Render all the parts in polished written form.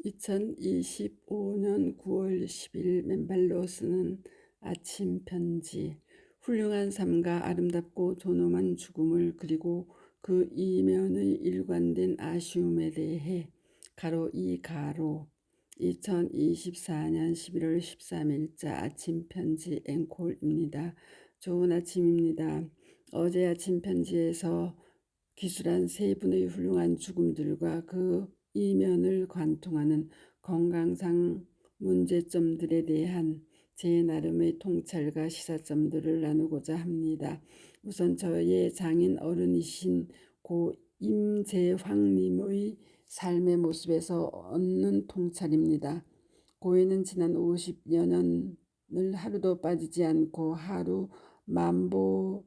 2025년 9월 10일 맨발로 쓰는 아침 편지. 훌륭한 삶과 아름답고 존엄한 죽음을 그리고 그 이면의 일관된 아쉬움에 대해 가로 이 가로 2024년 11월 13일자 아침 편지 앵콜입니다. 좋은 아침입니다. 어제 아침 편지에서 기술한 세 분의 훌륭한 죽음들과 그 이면을 관통하는 건강상 문제점들에 대한 제 나름의 통찰과 시사점들을 나누고자 합니다. 우선 저의 장인 어른이신 고 임재황님의 삶의 모습에서 얻는 통찰입니다. 고인은 지난 50여 년을 하루도 빠지지 않고 하루 만보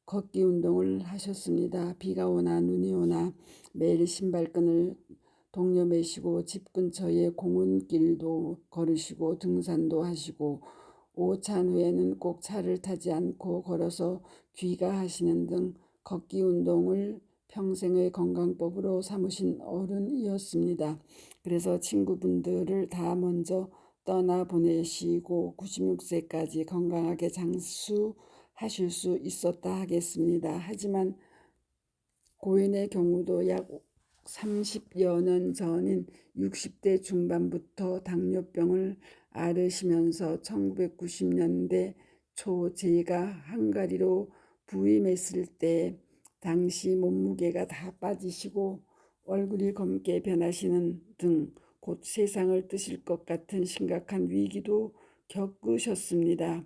걷기 운동을 하셨습니다. 비가 오나 눈이 오나 매일 신발끈을 동여 매시고 집 근처의 공원길도 걸으시고 등산도 하시고 오찬 후에는 꼭 차를 타지 않고 걸어서 귀가하시는 등 걷기 운동을 평생의 건강법으로 삼으신 어른이었습니다. 그래서 친구분들을 다 먼저 떠나보내시고 96세까지 건강하게 장수하실 수 있었다 하겠습니다. 하지만 고인의 경우도 약 30여 년 전인 60대 중반부터 당뇨병을 앓으시면서 1990년대 초 제가 헝가리로 부임했을 때 당시 몸무게가 다 빠지시고 얼굴이 검게 변하시는 등 곧 세상을 뜨실 것 같은 심각한 위기도 겪으셨습니다.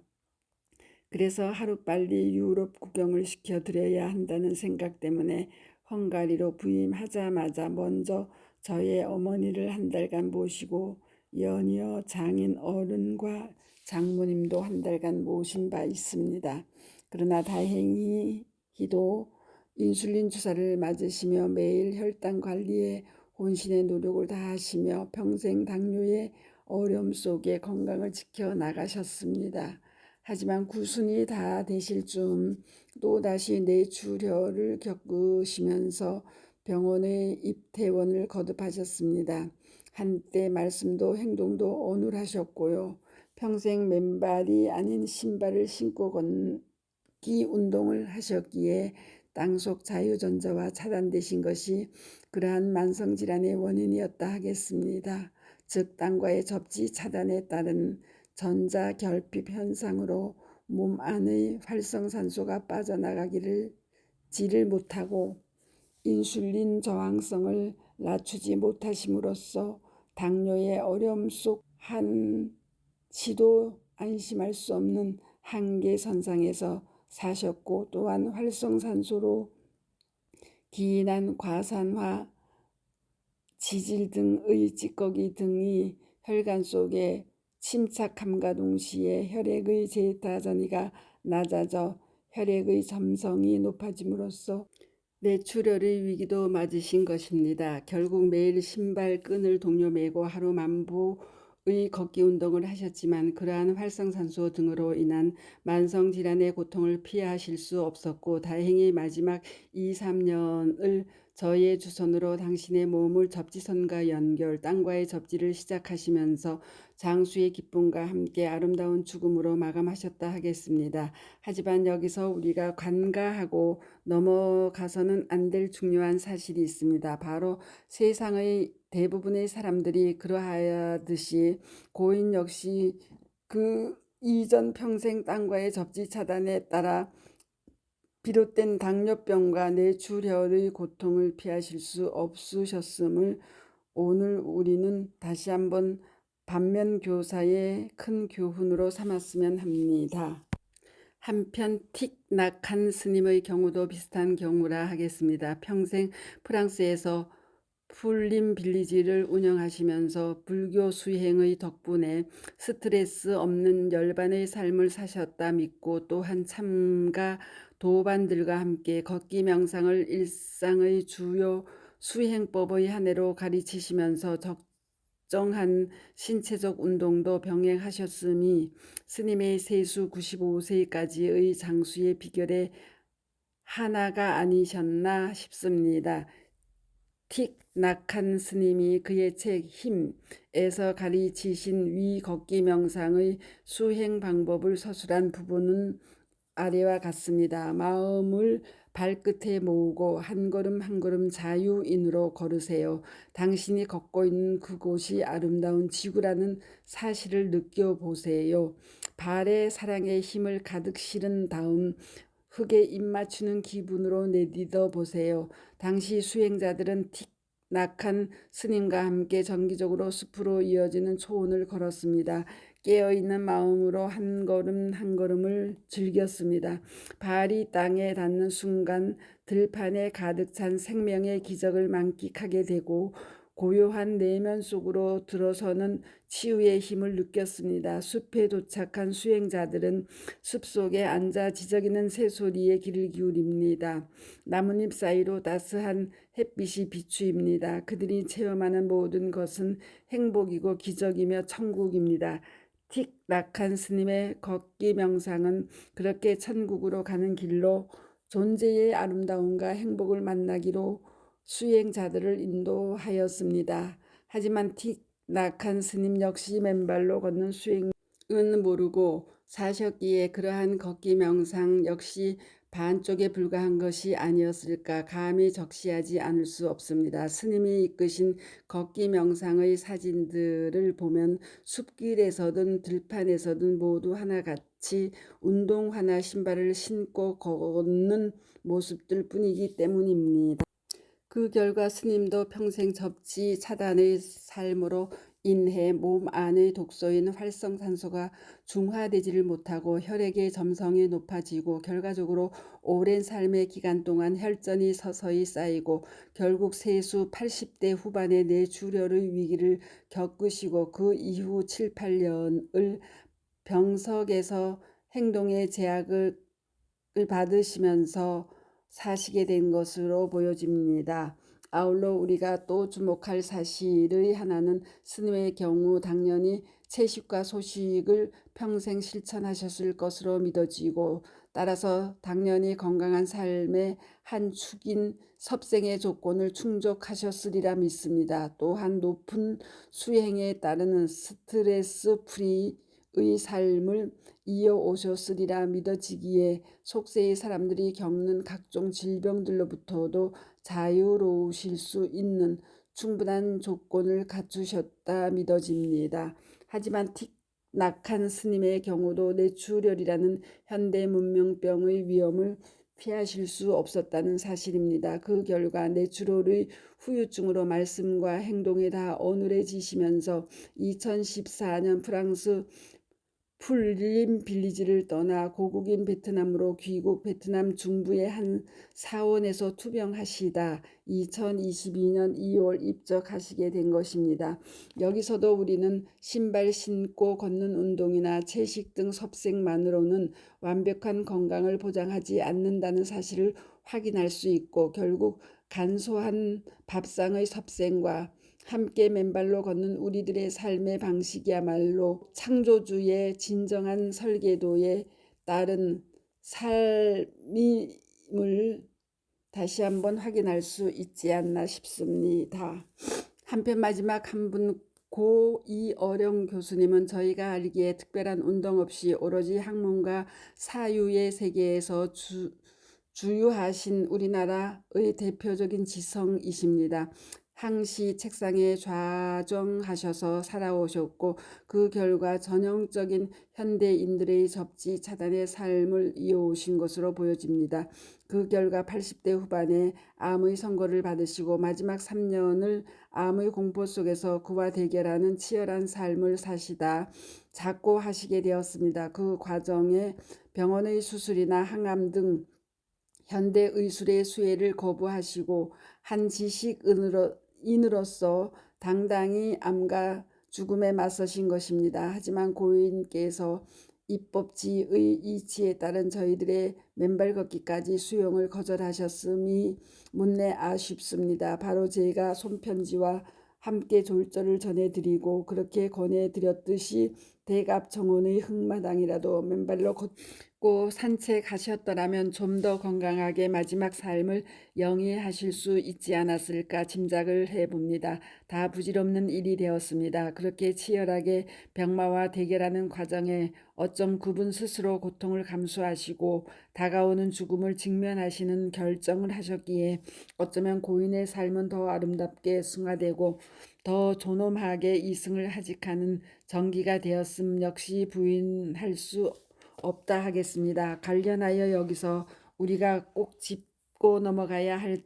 그래서 하루빨리 유럽 구경을 시켜드려야 한다는 생각 때문에 헝가리로 부임하자마자 먼저 저의 어머니를 한 달간 모시고 연이어 장인 어른과 장모님도 한 달간 모신 바 있습니다. 그러나 다행히도 인슐린 주사를 맞으시며 매일 혈당 관리에 혼신의 노력을 다하시며 평생 당뇨의 어려움 속에 건강을 지켜나가셨습니다. 하지만 구순이 다 되실 즈음 또다시 뇌출혈을 겪으시면서 병원의 입퇴원을 거듭하셨습니다. 한때 말씀도 행동도 어눌하셨고요. 평생 맨발이 아닌 신발을 신고 걷기 운동을 하셨기에 땅속 자유전자와 차단되신 것이 그러한 만성질환의 원인이었다 하겠습니다. 즉 땅과의 접지 차단에 따른 전자결핍 현상으로 몸 안의 활성산소가 빠져나가기를 지를 못하고 인슐린 저항성을 낮추지 못하심으로써 당뇨의 어려움 속 한치도 안심할 수 없는 한계선상에서 사셨고 또한 활성산소로 기인한 과산화, 지질 등의 찌꺼기 등이 혈관 속에 침착함과 동시에 혈액의 제타 전이가 낮아져 혈액의 점성이 높아짐으로써 뇌출혈의 위기도 맞으신 것입니다. 결국 매일 신발끈을 동여 매고 하루 만보의 걷기 운동을 하셨지만 그러한 활성산소 등으로 인한 만성질환의 고통을 피하실 수 없었고 다행히 마지막 2, 3년을 저의 주선으로 당신의 몸을 접지선과 연결, 땅과의 접지를 시작하시면서 장수의 기쁨과 함께 아름다운 죽음으로 마감하셨다 하겠습니다. 하지만 여기서 우리가 간과하고 넘어가서는 안 될 중요한 사실이 있습니다. 바로 세상의 대부분의 사람들이 그러하듯이 고인 역시 그 이전 평생 땅과의 접지 차단에 따라 비롯된 당뇨병과 뇌출혈의 고통을 피하실 수 없으셨음을 오늘 우리는 다시 한번 반면교사의 큰 교훈으로 삼았으면 합니다. 한편 틱낙한 스님의 경우도 비슷한 경우라 하겠습니다. 평생 프랑스에서 풀림 빌리지를 운영하시면서 불교 수행의 덕분에 스트레스 없는 열반의 삶을 사셨다 믿고 또한 참가 도반들과 함께 걷기 명상을 일상의 주요 수행법의 한 해로 가르치시면서 적정한 신체적 운동도 병행하셨음이 스님의 세수 95세까지의 장수의 비결의 하나가 아니셨나 싶습니다. 틱 낙한 스님이 그의 책 힘에서 가르치신 위 걷기 명상의 수행 방법을 서술한 부분은 아래와 같습니다. 마음을 발끝에 모으고 한 걸음 한 걸음 자유인으로 걸으세요. 당신이 걷고 있는 그곳이 아름다운 지구라는 사실을 느껴보세요. 발에 사랑의 힘을 가득 실은 다음 흙에 입 맞추는 기분으로 내딛어 보세요. 당시 수행자들은 낙한 스님과 함께 정기적으로 숲으로 이어지는 초원을 걸었습니다. 깨어있는 마음으로 한 걸음 한 걸음을 즐겼습니다. 발이 땅에 닿는 순간 들판에 가득 찬 생명의 기적을 만끽하게 되고 고요한 내면 속으로 들어서는 치유의 힘을 느꼈습니다. 숲에 도착한 수행자들은 숲속에 앉아 지저귀는 새소리에 귀를 기울입니다. 나뭇잎 사이로 따스한 햇빛이 비추입니다. 그들이 체험하는 모든 것은 행복이고 기적이며 천국입니다. 틱 낙한 스님의 걷기 명상은 그렇게 천국으로 가는 길로 존재의 아름다움과 행복을 만나기로 수행자들을 인도하였습니다. 하지만 틱 낙한 스님 역시 맨발로 걷는 수행은 모르고 사셨기에 그러한 걷기 명상 역시 반쪽에 불과한 것이 아니었을까 감히 적시하지 않을 수 없습니다. 스님이 이끄신 걷기 명상의 사진들을 보면 숲길에서든 들판에서든 모두 하나같이 운동화나 신발을 신고 걷는 모습들 뿐이기 때문입니다. 그 결과 스님도 평생 접지 차단의 삶으로 인해 몸 안의 독소인 활성산소가 중화되지를 못하고 혈액의 점성이 높아지고 결과적으로 오랜 삶의 기간 동안 혈전이 서서히 쌓이고 결국 세수 80대 후반에 뇌출혈의 위기를 겪으시고 그 이후 7, 8년을 병석에서 행동의 제약을 받으시면서 사시게 된 것으로 보여집니다. 아울러 우리가 또 주목할 사실의 하나는 스님의 경우 당연히 채식과 소식을 평생 실천하셨을 것으로 믿어지고 따라서 당연히 건강한 삶의 한 축인 섭생의 조건을 충족하셨으리라 믿습니다. 또한 높은 수행에 따르는 스트레스 프리의 삶을 이어오셨으리라 믿어지기에 속세의 사람들이 겪는 각종 질병들로부터도 자유로우실 수 있는 충분한 조건을 갖추셨다 믿어집니다. 하지만 낙한 스님의 경우도 뇌출혈이라는 현대 문명병의 위험을 피하실 수 없었다는 사실입니다. 그 결과 뇌출혈의 후유증으로 말씀과 행동에 다 어눌해지시면서 2014년 프랑스 풀림 빌리지를 떠나 고국인 베트남으로 귀국 베트남 중부의 한 사원에서 투병하시다 2022년 2월 입적하시게 된 것입니다. 여기서도 우리는 신발 신고 걷는 운동이나 채식 등 섭생만으로는 완벽한 건강을 보장하지 않는다는 사실을 확인할 수 있고 결국 간소한 밥상의 섭생과 함께 맨발로 걷는 우리들의 삶의 방식이야말로 창조주의 진정한 설계도에 따른 삶임을 다시 한번 확인할 수 있지 않나 싶습니다. 한편 마지막 한 분 고 이어령 교수님은 저희가 알기에 특별한 운동 없이 오로지 학문과 사유의 세계에서 주유하신 우리나라의 대표적인 지성이십니다. 항시 책상에 좌정하셔서 살아오셨고 그 결과 전형적인 현대인들의 접지 차단의 삶을 이어오신 것으로 보여집니다. 그 결과 80대 후반에 암의 선고를 받으시고 마지막 3년을 암의 공포 속에서 그와 대결하는 치열한 삶을 사시다 작고하시게 되었습니다. 그 과정에 병원의 수술이나 항암 등 현대 의술의 수혜를 거부하시고 한 지식인으로서 당당히 암과 죽음에 맞서신 것입니다. 하지만 고인께서 입법지의 이치에 따른 저희들의 맨발 걷기까지 수용을 거절하셨음이 못내 아쉽습니다. 바로 제가 손편지와 함께 졸전을 전해드리고 그렇게 권해드렸듯이 대갑 정원의 흙마당이라도 맨발로 걷고 산책하셨더라면 좀 더 건강하게 마지막 삶을 영위하실 수 있지 않았을까 짐작을 해봅니다. 다 부질없는 일이 되었습니다. 그렇게 치열하게 병마와 대결하는 과정에 어쩜 그분 스스로 고통을 감수하시고 다가오는 죽음을 직면하시는 결정을 하셨기에 어쩌면 고인의 삶은 더 아름답게 승화되고 더 존엄하게 이승을 하직하는 전기가 되었음 역시 부인할 수 없다 하겠습니다. 관련하여 여기서 우리가 꼭 짚고 넘어가야 할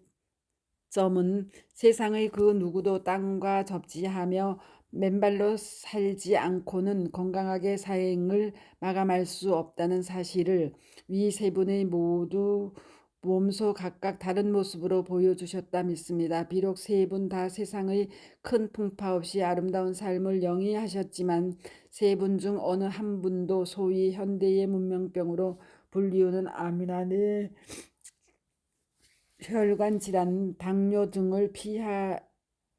점은 세상의 그 누구도 땅과 접지하며 맨발로 살지 않고는 건강하게 사행을 마감할 수 없다는 사실을 위 세 분의 모두 몸소 각각 다른 모습으로 보여주셨다 믿습니다. 비록 세 분 다 세상의 큰 풍파 없이 아름다운 삶을 영위하셨지만 세 분 중 어느 한 분도 소위 현대의 문명병으로 불리우는 암이나 혈관 질환, 당뇨 등을 피할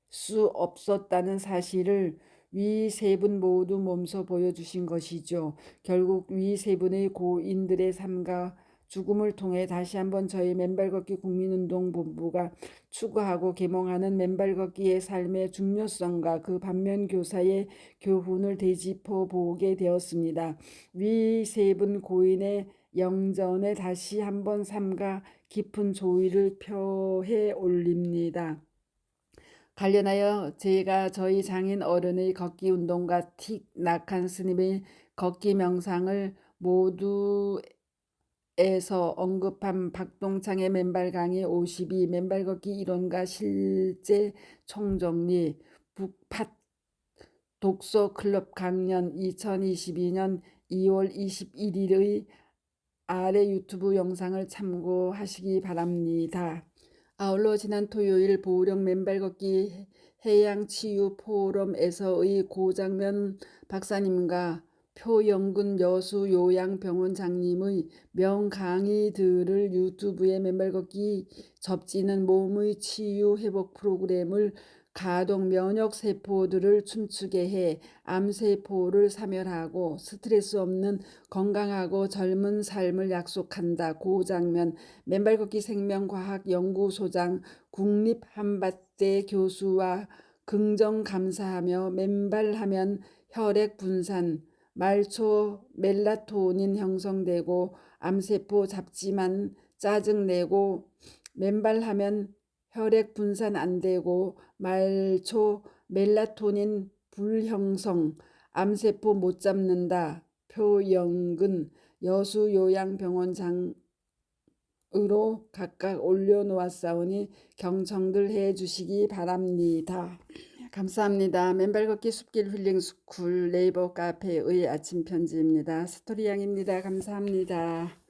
수 없었다는 사실을 위 세 분 모두 몸소 보여주신 것이죠. 결국 위 세 분의 고인들의 삶과 죽음을 통해 다시 한번 저희 맨발걷기 국민운동본부가 추구하고 계몽하는 맨발걷기의 삶의 중요성과 그 반면 교사의 교훈을 되짚어 보게 되었습니다. 위 세 분 고인의 영전에 다시 한번 삼가 깊은 조의를 표해 올립니다. 관련하여 제가 저희 장인 어른의 걷기 운동과 틱 낙한 스님의 걷기 명상을 모두에서 언급한 박동창의 맨발 강의 52 맨발 걷기 이론과 실제 총정리 북팟 독서 클럽 강연 2022년 2월 21일의 아래 유튜브 영상을 참고하시기 바랍니다. 아울러 지난 토요일 보령 맨발걷기 해양치유 포럼에서의 고장면 박사님과 표영근 여수요양병원장님의 명강의들을 유튜브에 맨발걷기 접지는 몸의 치유 회복 프로그램을 가동 면역 세포들을 춤추게 해 암세포를 사멸하고 스트레스 없는 건강하고 젊은 삶을 약속한다. 고장면 맨발걷기 생명과학연구소장 국립한밭대 교수와 긍정 감사하며 맨발하면 혈액 분산, 말초 멜라토닌 형성되고 암세포 잡지만 짜증내고 맨발하면 혈액 분산 안 되고 말초 멜라토닌 불형성, 암세포 못 잡는다. 표영근 여수요양병원장으로 각각 올려놓았사오니 경청들 해주시기 바랍니다. 감사합니다. 맨발걷기 숲길 힐링스쿨 네이버 카페의 아침 편지입니다. 스토리양입니다. 감사합니다.